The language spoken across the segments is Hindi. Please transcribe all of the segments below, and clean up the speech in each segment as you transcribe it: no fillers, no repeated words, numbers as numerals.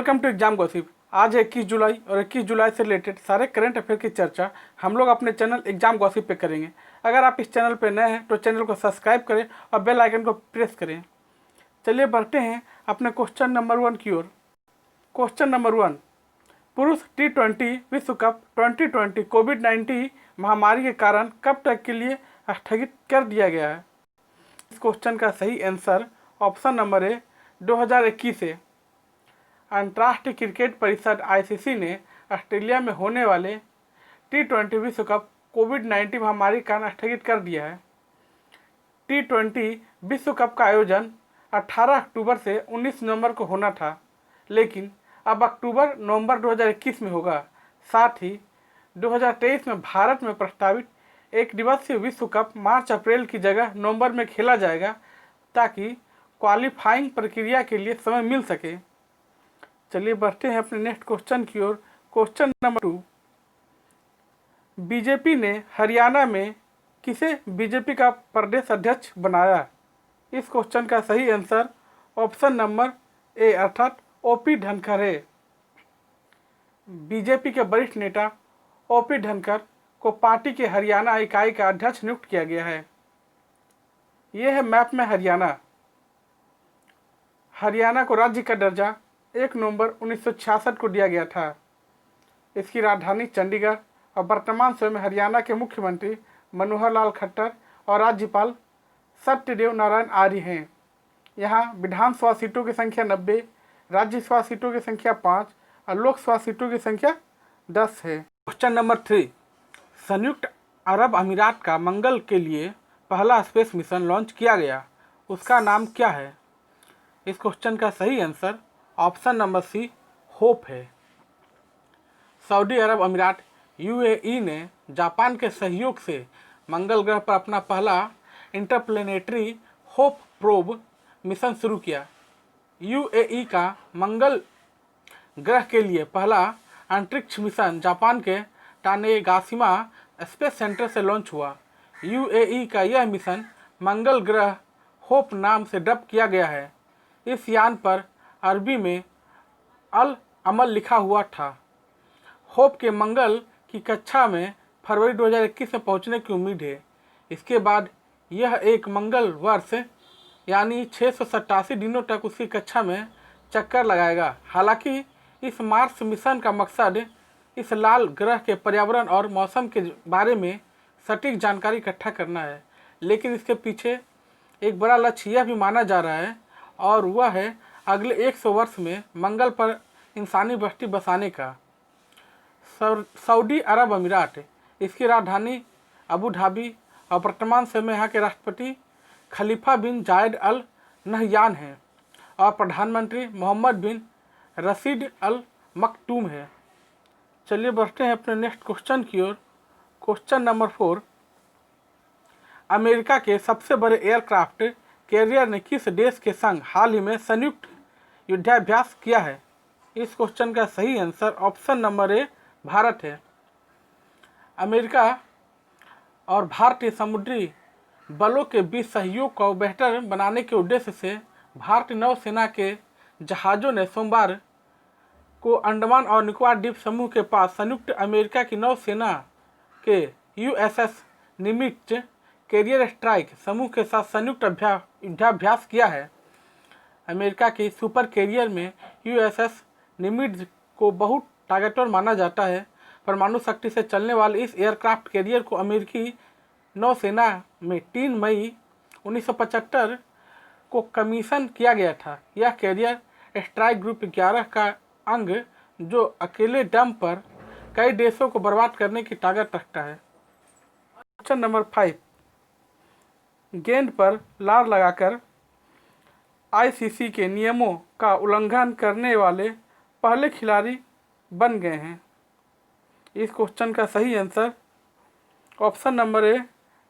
Welcome to exam gossip. आज है 21 जुलाई और 21 जुलाई से रिलेटेड सारे करंट अफेयर की चर्चा हम लोग अपने चैनल एग्जाम गॉसिप पे करेंगे। अगर आप इस चैनल पे नए हैं तो चैनल को सब्सक्राइब करें और बेल आइकन को प्रेस करें। चलिए बढ़ते हैं अपने क्वेश्चन नंबर 1 की ओर। क्वेश्चन नंबर 1, पुरुष T20 विश्व कप 2020 कोविड-19 महामारी के कारण कब तक के लिए स्थगित कर दिया गया है? इस क्वेश्चन का सही आंसर ऑप्शन नंबर ए 2021 है। अंतर्राष्ट्रीय क्रिकेट परिषद ICC ने ऑस्ट्रेलिया में होने वाले T20 विश्व कप कोविड-19 महामारी के कारण स्थगित कर दिया है। T20 विश्व कप का आयोजन 18 अक्टूबर से 19 नवंबर को होना था, लेकिन अब अक्टूबर-नवंबर 2021 में होगा। साथ ही 2023 में भारत में प्रस्तावित एक दिवसीय विश्व कप मार्च-अप्रैल की जगह नवंबर में खेला जाएगा, ताकि क्वालिफाइंग प्रक्रिया के लिए समय मिल सके। चलिए बढ़ते हैं अपने नेक्स्ट क्वेश्चन की ओर। क्वेश्चन नंबर 2, बीजेपी ने हरियाणा में किसे बीजेपी का प्रदेश अध्यक्ष बनाया? इस क्वेश्चन का सही आंसर ऑप्शन नंबर ए अर्थात OP धनखड़ है। बीजेपी के वरिष्ठ नेता OP धनखड़ को पार्टी के हरियाणा इकाई का अध्यक्ष नियुक्त किया गया है। यह है मैप में हरियाणा। हरियाणा को राज्य का दर्जा 1 नवंबर 1966 को दिया गया था। इसकी राजधानी चंडीगढ़ और वर्तमान समय में हरियाणा के मुख्यमंत्री मनोहर लाल खट्टर और राज्यपाल सत्यदेव नारायण आर्य हैं। यहाँ विधानसभा सीटों की संख्या 90, राज्यसभा सीटों की संख्या 5 और लोकसभा सीटों की संख्या 10 है। क्वेश्चन नंबर 3, संयुक्त अरब अमीरात का मंगल के लिए पहला स्पेस मिशन लॉन्च किया गया, उसका नाम क्या है? इस क्वेश्चन का सही answer option number C hope है। सऊदी अरब अमीरात UAE ने जापान के सहयोग से मंगल ग्रह पर अपना पहला इंटरप्लेनेटरी होप प्रोब मिशन शुरू किया। UAE का मंगल ग्रह के लिए पहला अंतरिक्ष मिशन जापान के तानेगाशिमा स्पेस सेंटर से लॉन्च हुआ। UAE का यह मिशन मंगल ग्रह होप नाम से डब किया गया है। इस यान पर अरबी में अल अमल लिखा हुआ था। होप के मंगल की कक्षा में फरवरी 2021 में पहुंचने की उम्मीद है। इसके बाद यह एक मंगल वर्ष यानी 687 दिनों तक उसकी कक्षा में चक्कर लगाएगा। हालांकि इस मार्स मिशन का मकसद इस लाल ग्रह के पर्यावरण और मौसम के बारे में सटीक जानकारी इकट्ठा करना है, लेकिन इसके पीछे एक बड़ा लक्ष्य यह भी माना जा रहा है, और वह है अगले 100 वर्ष में मंगल पर इंसानी बस्ती बसाने का। सऊदी अरब अमीरात, इसकी राजधानी अबू धाबी और वर्तमान समय में यहाँ के राष्ट्रपति खलीफा बिन जायद अल नहयान हैं और प्रधानमंत्री मोहम्मद बिन रशीद अल मखदूम है। चलिए बढ़ते हैं अपने नेक्स्ट क्वेश्चन की ओर। क्वेश्चन नंबर 4, अमेरिका के सबसे बड़े एयरक्राफ्ट कैरियर ने किस देश के संग हाल ही में संयुक्त युद्धाभ्यास किया है? इस क्वेश्चन का सही आंसर ऑप्शन नंबर ए भारत है। अमेरिका और भारतीय समुद्री बलों के बीच सहयोग को बेहतर बनाने के उद्देश्य से भारतीय नौसेना के जहाज़ों ने सोमवार को अंडमान और निकोबार द्वीप समूह के पास संयुक्त अमेरिका की नौसेना के USS निमित्त कैरियर स्ट्राइक समूह के साथ संयुक्त युद्धाभ्यास किया है। अमेरिका की सुपर कैरियर में USS निमित्त को बहुत ताकतवर माना जाता है। परमाणु शक्ति से चलने वाले इस एयरक्राफ्ट कैरियर को अमेरिकी नौसेना में 3 मई 1975 को कमीशन किया गया था। यह कैरियर स्ट्राइक ग्रुप 11 का अंग, जो अकेले दम पर कई देशों को बर्बाद करने की ताकत रखता है। क्वेश्चन नंबर 5, गेंद पर लार लगाकर ICC के नियमों का उल्लंघन करने वाले पहले खिलाड़ी बन गए हैं। इस क्वेश्चन का सही answer option number A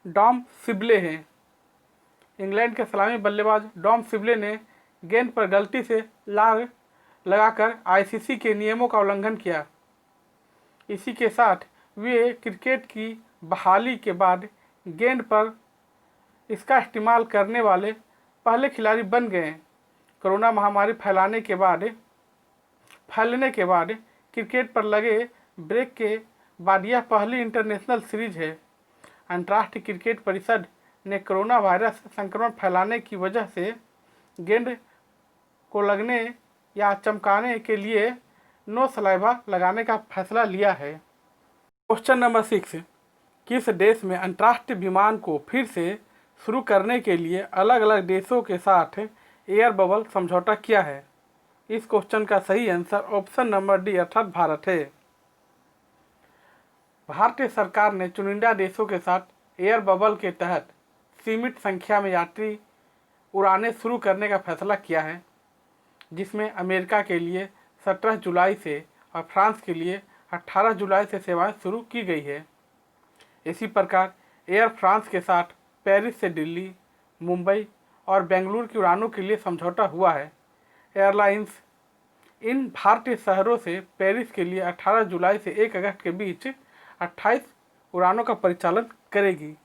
Dom Sibley है। इंग्लैंड के सलामी बल्लेबाज डॉम सिबले ने गेंद पर गलती से लार लगाकर ICC के नियमों का उल्लंघन किया। इसी के साथ वे क्रिकेट की बहाली के बाद गेंद पर इसका इस्तेमाल करने वाले पहले खिलाड़ी बन गए हैं। कोरोना महामारी फैलने के बाद फैलने के बाद क्रिकेट पर लगे ब्रेक के बाद यह पहली इंटरनेशनल सीरीज है। अंतर्राष्ट्रीय क्रिकेट परिषद ने कोरोना वायरस संक्रमण फैलाने की वजह से गेंद को लगने या चमकाने के लिए नो सलाइवा लगाने का फैसला लिया है। क्वेश्चन नंबर 6, किस देश में अंतर्राष्ट्रीय विमान को फिर से शुरू करने के लिए अलग अलग देशों के साथ एयर बबल समझौता किया है? इस क्वेश्चन का सही आंसर ऑप्शन नंबर डी अर्थात भारत है। भारतीय सरकार ने चुनिंदा देशों के साथ एयर बबल के तहत सीमित संख्या में यात्री उड़ानें शुरू करने का फैसला किया है, जिसमें अमेरिका के लिए 17 जुलाई से और फ्रांस के लिए 18 जुलाई से सेवाएं शुरू की गई है। इसी प्रकार एयर फ्रांस के साथ पेरिस से दिल्ली, मुंबई और बेंगलुरु की उड़ानों के लिए समझौता हुआ है। एयरलाइंस इन भारतीय शहरों से पेरिस के लिए 18 जुलाई से 1 अगस्त के बीच 28 उड़ानों का परिचालन करेगी।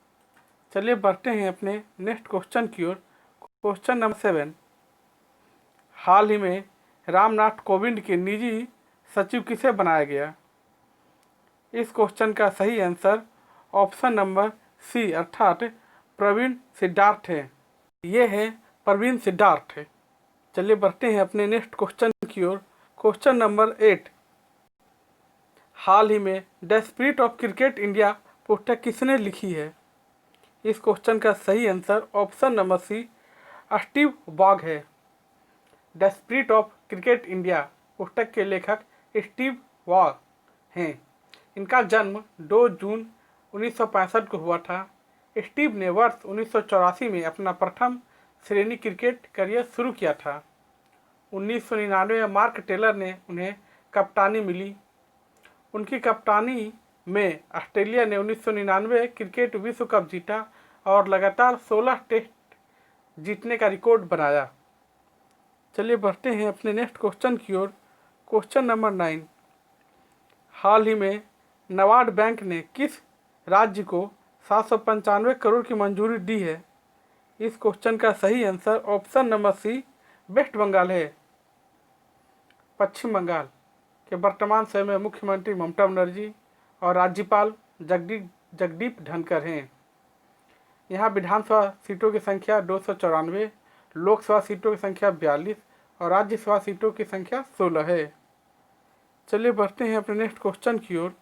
चलिए बढ़ते हैं अपने नेक्स्ट क्वेश्चन की ओर। क्वेश्चन नंबर 7, हाल ही में रामनाथ कोविंद के निजी सचिव किसे बनाया गया? इस क्वेश्चन का सही आंसर ऑप्शन नंबर सी अर्थात प्रवीण सिद्धार्थ है। ये है प्रवीण सिद्धार्थ। चलिए बढ़ते हैं अपने नेक्स्ट क्वेश्चन की ओर। क्वेश्चन नंबर 8, हाल ही में the spirit of cricket India पुस्तक किसने लिखी है? इस क्वेश्चन का सही answer option number C Steve Waugh है। The spirit of cricket India पुस्तक के लेखक स्टीव वॉग हैं। इनका जन्म 2 जून 1965 को हुआ था। स्टीव ने वर्ष 1984 में अपना प्रथम श्रेणी क्रिकेट करियर शुरू किया था। 1999 में मार्क टेलर ने उन्हें कप्तानी मिली। उनकी कप्तानी में ऑस्ट्रेलिया ने 1999 क्रिकेट विश्व कप जीता और लगातार 16 टेस्ट जीतने का रिकॉर्ड बनाया। चलिए बढ़ते हैं अपने नेक्स्ट क्वेश्चन की ओर। क्वेश्चन नंबर 9, हाल ही में नाबार्ड बैंक ने किस राज्य को 795 करोड़ की मंजूरी दी है? इस क्वेश्चन का सही answer option number C west Bengal है। पश्चिम बंगाल के वर्तमान समय में मुख्यमंत्री ममता बनर्जी और राज्यपाल जगदीप धनखड़ हैं। यहाँ विधानसभा सीटों की संख्या 294, लोकसभा सीटों की संख्या 42 और राज्यसभा सीटों की संख्या 16 है। चलिए बढ़ते हैं अपने नेक्स्ट क्वेश्चन की ओर।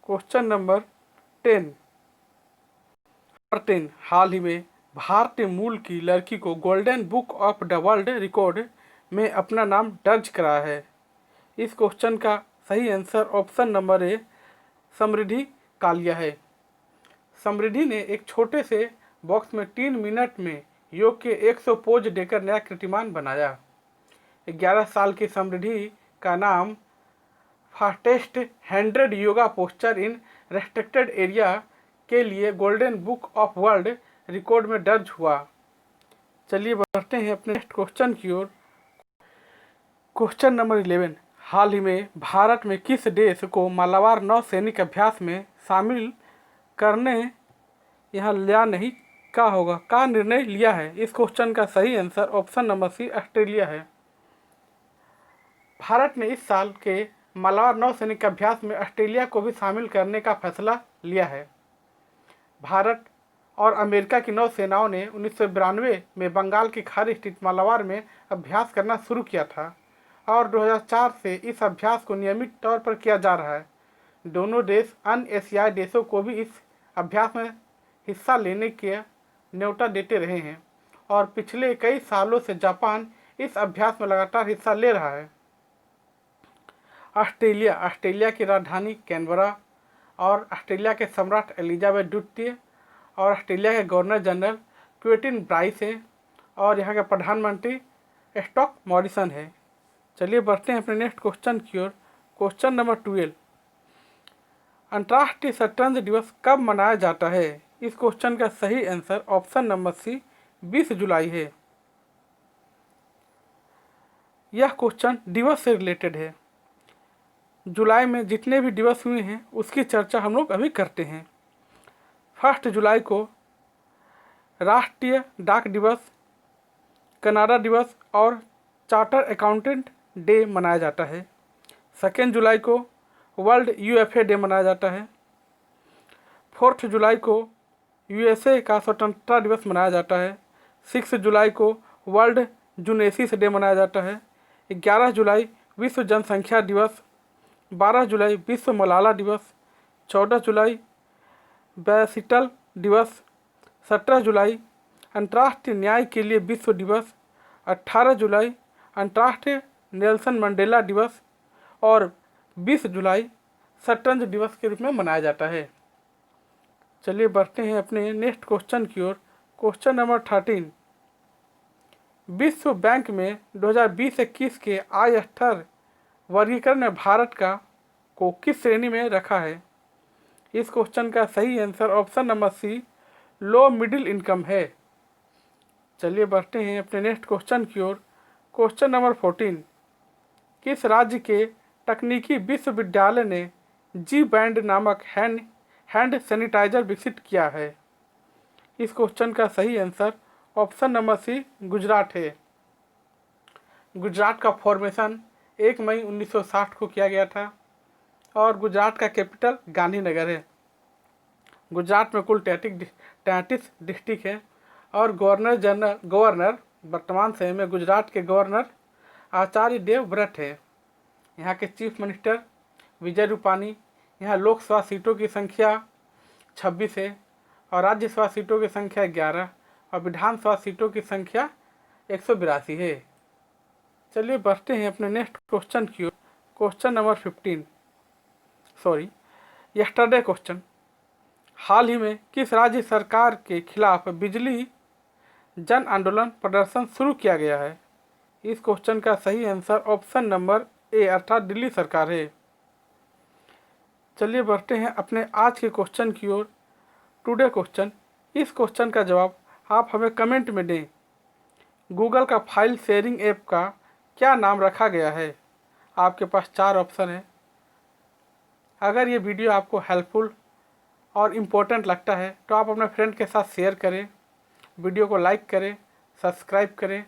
क्वेश्चन नंबर 10, हाल ही में भारतीय मूल की लड़की को golden book of the world record में अपना नाम दर्ज कराया है। इस क्वेश्चन का सही आंसर ऑप्शन नंबर ए समृद्धि कालिया है। समृद्धि ने एक छोटे से बॉक्स में 3 मिनट में योग के 100 पोज देकर नया कीर्तिमान बनाया। 11 साल की समृद्धि का नाम फास्टेस्ट 100 योगा पोस्चर इन रेस्ट्रिक्टेड एरिया के लिए golden book of world record में दर्ज हुआ। चलिए बढ़ते हैं अपने नेक्स्ट क्वेश्चन की ओर। क्वेश्चन नंबर 11, हाल ही में भारत में किस देश को मालाबार नौसैनिक अभ्यास में शामिल करने यहाँ लिया नहीं का निर्णय लिया है? इस क्वेश्चन का सही answer option number C Australia है। भारत ने इस साल के मालाबार नौसैनिक अभ्यास में ऑस्ट्रेलिया को भी शामिल करने का फैसला लिया है। भारत और अमेरिका की नौसेनाओं ने 1992 में बंगाल की खाड़ी स्थित मालाबार में अभ्यास करना शुरू किया था और 2004 से इस अभ्यास को नियमित तौर पर किया जा रहा है। दोनों देश अन्य एशियाई देशों को भी इस अभ्यास में हिस्सा लेने के न्योता देते रहे हैं और पिछले कई सालों से जापान इस अभ्यास में लगातार हिस्सा ले रहा है। ऑस्ट्रेलिया की राजधानी कैनबरा और ऑस्ट्रेलिया के सम्राट एलिजाबेथ द्वितीय और ऑस्ट्रेलिया के गवर्नर जनरल क्विंटन ब्राइस है और यहाँ के प्रधानमंत्री स्कॉट मॉरिसन है। चलिए बढ़ते हैं अपने नेक्स्ट क्वेश्चन की ओर। क्वेश्चन नंबर 12, अंतर्राष्ट्रीय शतरंज दिवस कब मनाया जाता है? इस क्वेश्चन का सही आंसर ऑप्शन नंबर सी 20 जुलाई है। यह क्वेश्चन दिवस से रिलेटेड है। जुलाई में जितने भी दिवस हुए हैं उसकी चर्चा हम लोग अभी करते हैं। 1 जुलाई को राष्ट्रीय डाक दिवस, कनाडा दिवस और चार्टर अकाउंटेंट डे मनाया जाता है। 2 जुलाई को वर्ल्ड यूएफए डे मनाया जाता है। 4 जुलाई को यूएसए का स्वतंत्रता दिवस मनाया जाता है। 6 जुलाई को वर्ल्ड जूनेसिस डे मनाया जाता है। 11 जुलाई विश्व जनसंख्या दिवस। 12 जुलाई विश्व मलाला दिवस। 14 जुलाई बैसिटल दिवस। 17 जुलाई अंतर्राष्ट्रीय न्याय के लिए विश्व दिवस। 18 जुलाई अंतर्राष्ट्रीय नेल्सन मंडेला दिवस और 20 जुलाई शतरंज दिवस के रूप में मनाया जाता है। चलिए बढ़ते हैं अपने नेक्स्ट क्वेश्चन की ओर। क्वेश्चन नंबर 13, विश्व बैंक में 2020-21 के आय स्तर वर्गीकरण में भारत को किस श्रेणी में रखा है? इस क्वेश्चन का सही आंसर ऑप्शन नंबर सी, लो मिडिल इनकम है। चलिए बढ़ते हैं अपने नेक्स्ट क्वेश्चन की ओर। क्वेश्चन नंबर 14, किस राज्य के तकनीकी विश्वविद्यालय ने जी बैंड नामक हैंड सैनिटाइजर विकसित किया है? इस क्वेश्चन का सही answer option number C, Gujarat है। गुजरात का फॉर्मेशन 1 मई 1960 को किया गया था और गुजरात का कैपिटल गांधीनगर है। गुजरात में कुल 33 डिस्ट्रिक्ट है और गवर्नर वर्तमान समय में गुजरात के गवर्नर आचार्य देवव्रत है। यहाँ के चीफ मिनिस्टर विजय रूपानी। यहाँ लोकसभा सीटों की संख्या 26 है और राज्यसभा सीटों की संख्या 11 और विधानसभा सीटों की संख्या 182 है। चलिए बढ़ते हैं अपने नेक्स्ट क्वेश्चन की ओर। क्वेश्चन नंबर 15, यस्टरडे क्वेश्चन, हाल ही में किस राज्य सरकार के खिलाफ बिजली जन आंदोलन प्रदर्शन शुरू किया गया है? इस क्वेश्चन का सही आंसर ऑप्शन नंबर ए अर्थात दिल्ली सरकार है। चलिए बढ़ते हैं अपने आज के क्वेश्चन की ओर। टुडे क्वेश्चन, इस क्वेश्चन का जवाब आप हमें कमेंट में दें। गूगल का फाइल शेयरिंग ऐप का क्या नाम रखा गया है? आपके पास 4 ऑप्शन है। अगर ये वीडियो आपको हेल्पफुल और इम्पोर्टेंट लगता है तो आप अपने फ्रेंड के साथ शेयर करें, वीडियो को लाइक करें, सब्सक्राइब करें